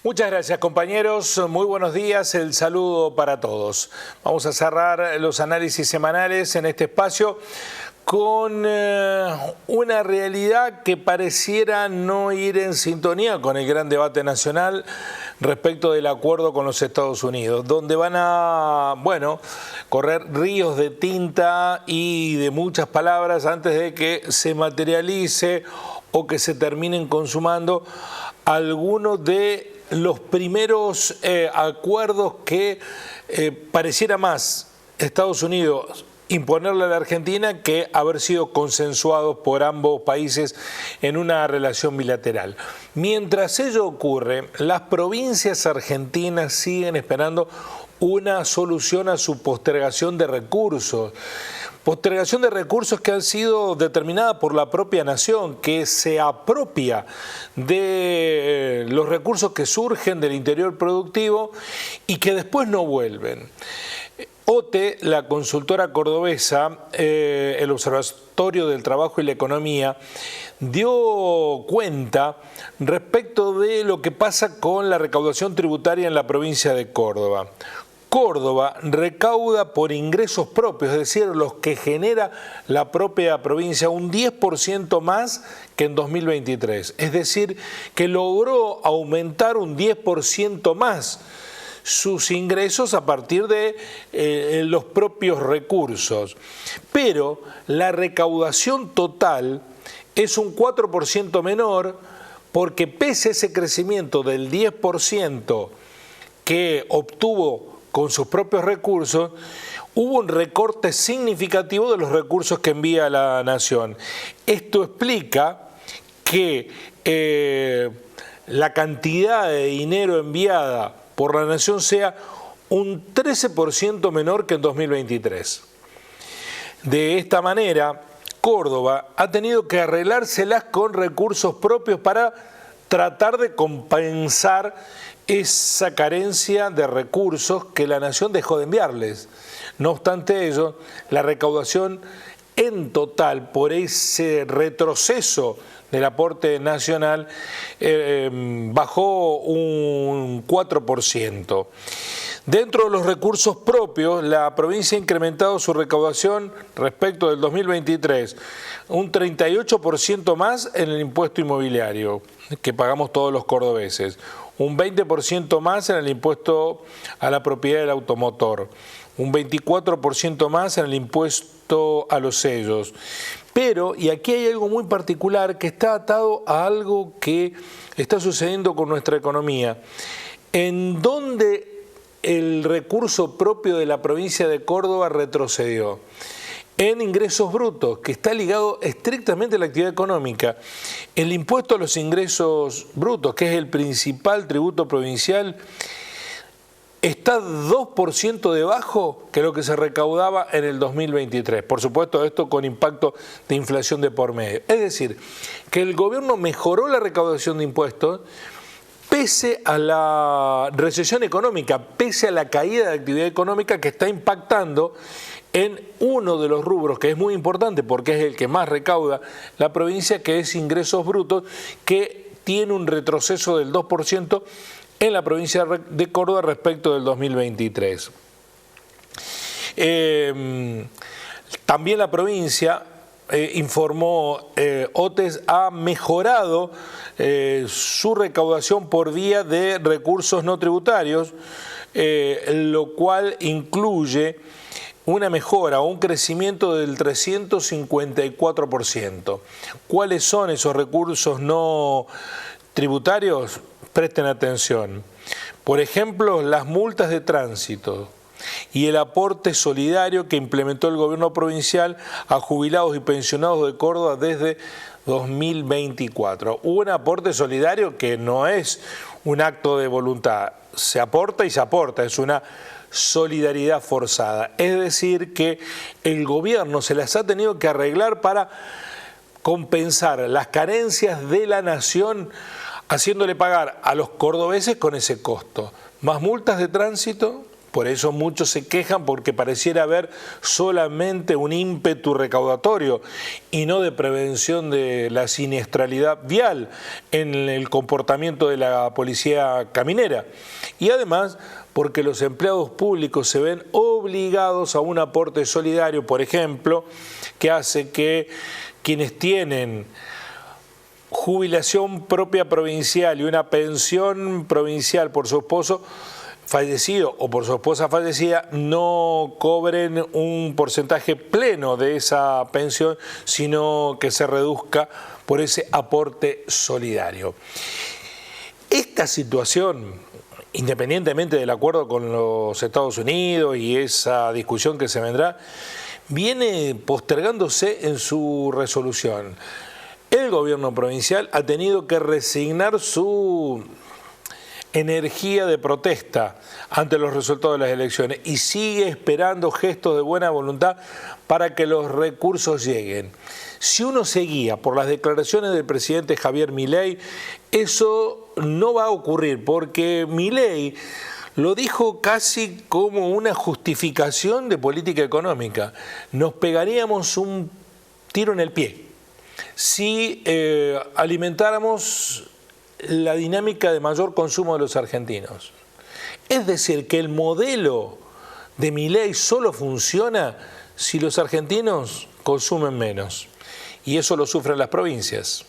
Muchas gracias, compañeros. Muy buenos días. El saludo para todos. Vamos a cerrar los análisis semanales en este espacio con una realidad que pareciera no ir en sintonía con el gran debate nacional respecto del acuerdo con los Estados Unidos, donde van a, correr ríos de tinta y de muchas palabras antes de que se materialice o que se terminen consumando algunos de los primeros acuerdos que pareciera más Estados Unidos imponerle a la Argentina que haber sido consensuados por ambos países en una relación bilateral. Mientras ello ocurre, las provincias argentinas siguen esperando una solución a su postergación de recursos. Postergación de recursos que han sido determinada por la propia nación, que se apropia de los recursos que surgen del interior productivo y que después no vuelven. OTE, la consultora cordobesa, el Observatorio del Trabajo y la Economía, dio cuenta respecto de lo que pasa con la recaudación tributaria en la provincia de Córdoba. Córdoba recauda por ingresos propios, es decir, los que genera la propia provincia, un 10% más que en 2023. Es decir, que logró aumentar un 10% más sus ingresos a partir de los propios recursos. Pero la recaudación total es un 4% menor porque pese a ese crecimiento del 10% que obtuvo con sus propios recursos, hubo un recorte significativo de los recursos que envía la nación. Esto explica que la cantidad de dinero enviada por la nación sea un 13% menor que en 2023. De esta manera, Córdoba ha tenido que arreglárselas con recursos propios para tratar de compensar esa carencia de recursos que la nación dejó de enviarles. No obstante ello, la recaudación en total por ese retroceso del aporte nacional bajó un 4%. Dentro de los recursos propios, la provincia ha incrementado su recaudación respecto del 2023, un 38% más en el impuesto inmobiliario que pagamos todos los cordobeses, un 20% más en el impuesto a la propiedad del automotor, un 24% más en el impuesto a los sellos. Pero, y aquí hay algo muy particular que está atado a algo que está sucediendo con nuestra economía, en donde el recurso propio de la provincia de Córdoba retrocedió en ingresos brutos, que está ligado estrictamente a la actividad económica. El impuesto a los ingresos brutos, que es el principal tributo provincial, está 2% debajo que lo que se recaudaba en el 2023. Por supuesto, esto con impacto de inflación de por medio. Es decir, que el gobierno mejoró la recaudación de impuestos pese a la recesión económica, pese a la caída de actividad económica que está impactando en uno de los rubros que es muy importante porque es el que más recauda la provincia, que es ingresos brutos, que tiene un retroceso del 2% en la provincia de Córdoba respecto del 2023. También la provincia, informó, OTES ha mejorado su recaudación por vía de recursos no tributarios, lo cual incluye una mejora o un crecimiento del 354%. ¿Cuáles son esos recursos no tributarios? Presten atención. Por ejemplo, las multas de tránsito y el aporte solidario que implementó el gobierno provincial a jubilados y pensionados de Córdoba desde 2024. Un aporte solidario que no es un acto de voluntad, se aporta y se aporta, es una solidaridad forzada. Es decir, que el gobierno se las ha tenido que arreglar para compensar las carencias de la nación, haciéndole pagar a los cordobeses con ese costo. Más multas de tránsito, Por eso muchos se quejan porque pareciera haber solamente un ímpetu recaudatorio y no de prevención de la siniestralidad vial en el comportamiento de la policía caminera. Y además porque los empleados públicos se ven obligados a un aporte solidario, por ejemplo, que hace que quienes tienen jubilación propia provincial y una pensión provincial por su esposo fallecido o por su esposa fallecida no cobren un porcentaje pleno de esa pensión, sino que se reduzca por ese aporte solidario. Esta situación, independientemente del acuerdo con los Estados Unidos y esa discusión que se vendrá, viene postergándose en su resolución. El gobierno provincial ha tenido que resignar su energía de protesta ante los resultados de las elecciones y sigue esperando gestos de buena voluntad para que los recursos lleguen. Si uno se guía por las declaraciones del presidente Javier Milei, eso no va a ocurrir porque Milei lo dijo casi como una justificación de política económica. Nos pegaríamos un tiro en el pie si alimentáramos la dinámica de mayor consumo de los argentinos. Es decir, que el modelo de Milei solo funciona si los argentinos consumen menos. Y eso lo sufren las provincias.